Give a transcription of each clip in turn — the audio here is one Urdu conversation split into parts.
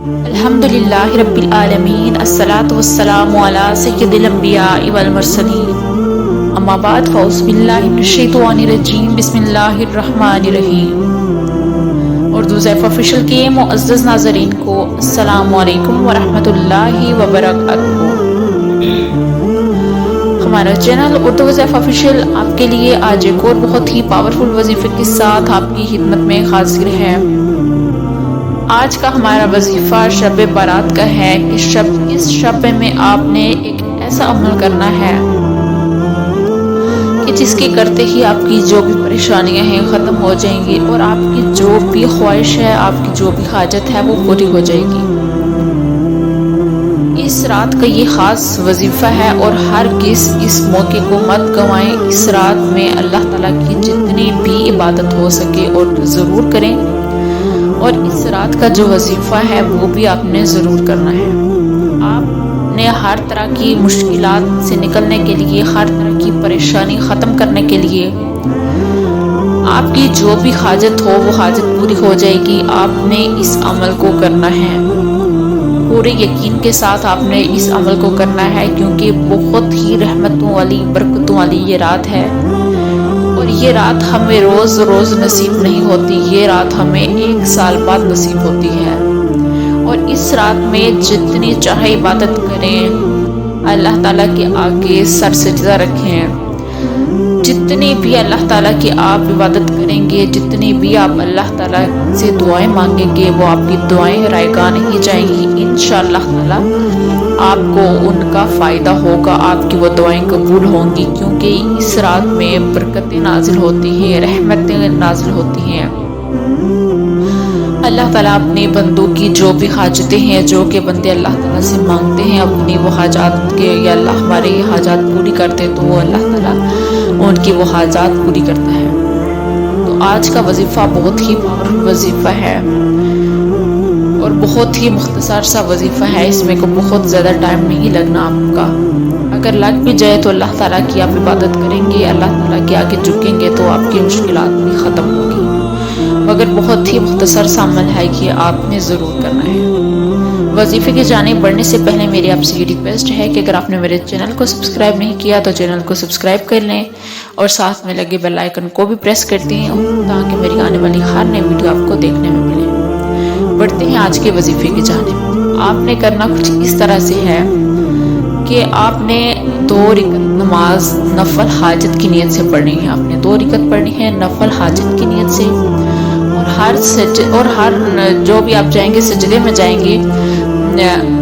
الحمدللہ رب العالمین، الصلاۃ والسلام علی سید الانبیاء والمرسلین، اما بعد فاعوذ باللہ من الشیطان الرجیم، بسم اللہ الرحمن الرحیم۔ اردو ضیف آفیشیل کے معزز ناظرین کو السلام علیکم ورحمۃ اللہ وبرکاتہ۔ ہمارا چینل اردو ضیف آفیشیل آپ کے لیے آج ایک اور بہت ہی پاورفل وظیفے کے ساتھ آپ کی خدمت میں حاضر ہے۔ آج کا ہمارا وظیفہ شب بارات کا ہے کہ اس شب میں آپ نے ایک ایسا عمل کرنا ہے کہ جس کے کرتے ہی آپ کی جو بھی پریشانیاں ہیں ختم ہو جائیں گی اور آپ کی جو بھی خواہش ہے، آپ کی جو بھی حاجت ہے وہ پوری ہو جائے گی۔ اس رات کا یہ خاص وظیفہ ہے اور ہر کس اس موقع کو مت گنوائیں۔ اس رات میں اللہ تعالیٰ کی جتنی بھی عبادت ہو سکے اور ضرور کریں، اور اس رات کا جو وظیفہ ہے وہ بھی آپ نے ضرور کرنا ہے۔ آپ نے ہر طرح کی مشکلات سے نکلنے کے لیے، ہر طرح کی پریشانی ختم کرنے کے لیے، آپ کی جو بھی حاجت ہو وہ حاجت پوری ہو جائے گی۔ آپ نے اس عمل کو کرنا ہے، پورے یقین کے ساتھ آپ نے اس عمل کو کرنا ہے، کیونکہ بہت ہی رحمتوں والی، برکتوں والی یہ رات ہے، اور یہ رات ہمیں روز روز نصیب نہیں ہوتی، یہ رات ہمیں 1 سال بعد نصیب ہوتی ہے۔ اور اس رات میں جتنی چاہے عبادت کریں، اللہ تعالیٰ کے آگے سر سجدہ رکھیں، جتنی بھی اللہ تعالیٰ کی آپ عبادت کریں گے، جتنی بھی آپ اللہ تعالیٰ سے دعائیں مانگیں گے، وہ آپ کی دعائیں رائگاں نہیں جائیں گی۔ انشاءاللہ تعالیٰ آپ کو ان کا فائدہ ہوگا، آپ کی وہ دعائیں قبول ہوں گی، کیونکہ اس رات میں برکتیں نازل ہوتی ہیں، رحمتیں نازل ہوتی ہیں۔ اللہ تعالیٰ اپنے بندوں کی جو بھی حاجتیں ہیں، جو کہ بندے اللہ تعالیٰ سے مانگتے ہیں اپنی وہ حاجات کے، یا اللہ ہمارے یہ حاجات پوری کرتے تو وہ اللہ تعالیٰ ان کی وہ حاجات پوری کرتا ہے۔ تو آج کا وظیفہ بہت ہی پاورفل وظیفہ ہے اور بہت ہی مختصر سا وظیفہ ہے، اس میں کو بہت زیادہ ٹائم نہیں لگنا آپ کا۔ اگر لگ بھی جائے تو اللہ تعالیٰ کی آپ عبادت کریں گے، اللہ تعالیٰ کے آگے جھکیں گے تو آپ کی مشکلات بھی ختم ہوگی، مگر بہت ہی مختصر سا عمل ہے کہ آپ نے ضرور کرنا ہے۔ وظیفے کی جانب بڑھنے سے پہلے میری آپ سے یہ ریکویسٹ ہے کہ اگر آپ نے میرے چینل کو سبسکرائب نہیں کیا تو چینل کو سبسکرائب کر لیں، اور ساتھ میں لگے بیل آئیکن کو بھی پریس کر دیں تاکہ میری آنے والی ہر نئی ویڈیو آپ کو دیکھنے میں ملے۔ بڑھتے ہیں آج کے وظیفے کی جانب۔ آپ نے کرنا کچھ اس طرح سے ہے کہ آپ نے 2 رکعت نماز نفل حاجت کی نیت سے پڑھنی ہے۔ آپ نے 2 رکعت پڑھنی ہے نفل حاجت کی نیت سے، اور ہر جو بھی آپ جائیں گے سجدے میں جائیں گے،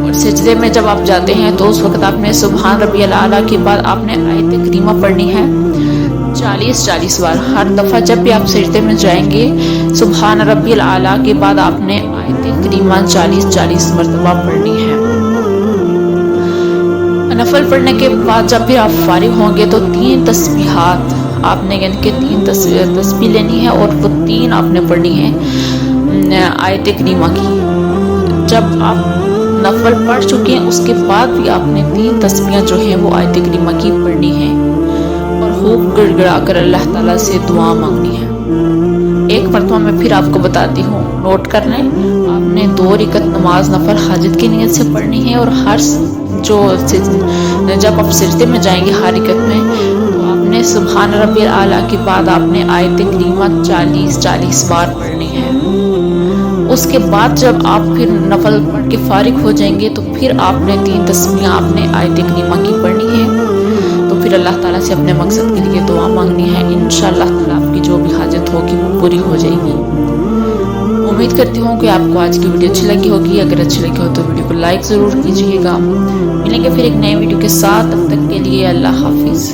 اور سجدے میں جب آپ جاتے ہیں تو اس وقت آپ نے سبحان ربی الاعلیٰ کے بعد آپ نے آیت کریمہ پڑھنی ہے 40 بار۔ ہر دفعہ جب بھی آپ سجدے میں جائیں گے، سبحان ربی الاعلیٰ کے بعد آپ نے آیت کریمہ 40 مرتبہ پڑھنی ہے۔ نفل پڑھنے کے بعد جب بھی آپ فارغ ہوں گے تو 3 تسبیحات آپ نے یعنی کہ 3 تسبیح لینی ہے، اور وہ 3 آپ نے پڑھنی ہے آیت کریمہ کی۔ جب آپ نفل پڑھ چکے ہیں اس کے بعد بھی آپ نے 3 تسبیحیں جو ہیں وہ آیت کریمہ کی پڑھنی ہے، اور خوب گڑ گڑا کر اللہ تعالیٰ سے دعا مانگنی ہے۔ ایک مرتبہ میں پھر آپ کو بتاتی ہوں، نوٹ کر لیں۔ آپ نے 2 رکعت نماز نفل حاجت کی نیت سے پڑھنی ہے، اور جب آپ سجدے میں جائیں گے ہر رکعت میں تو آپ نے سبحان ربی الاعلیٰ کے بعد آپ نے آیت کریمہ 40 بار پڑھنی ہے۔ اس کے بعد جب آپ پھر نفل پڑھ کے فارغ ہو جائیں گے تو پھر آپ نے 3 تسبیحیں آپ نے آیت کریمہ کی پڑھنی ہے، تو پھر اللہ تعالیٰ سے اپنے مقصد کے لیے دعا مانگنی ہے۔ انشاءاللہ تعالیٰ آپ کی جو بھی حاجت ہوگی وہ پوری ہو جائے گی۔ امید کرتی ہوں کہ آپ کو آج کی ویڈیو اچھی لگی ہوگی۔ اگر اچھی لگی ہو تو ویڈیو کو لائک ضرور کیجیے گا۔ ملیں گے پھر ایک نئے ویڈیو کے ساتھ، تب تک کے لیے اللہ حافظ۔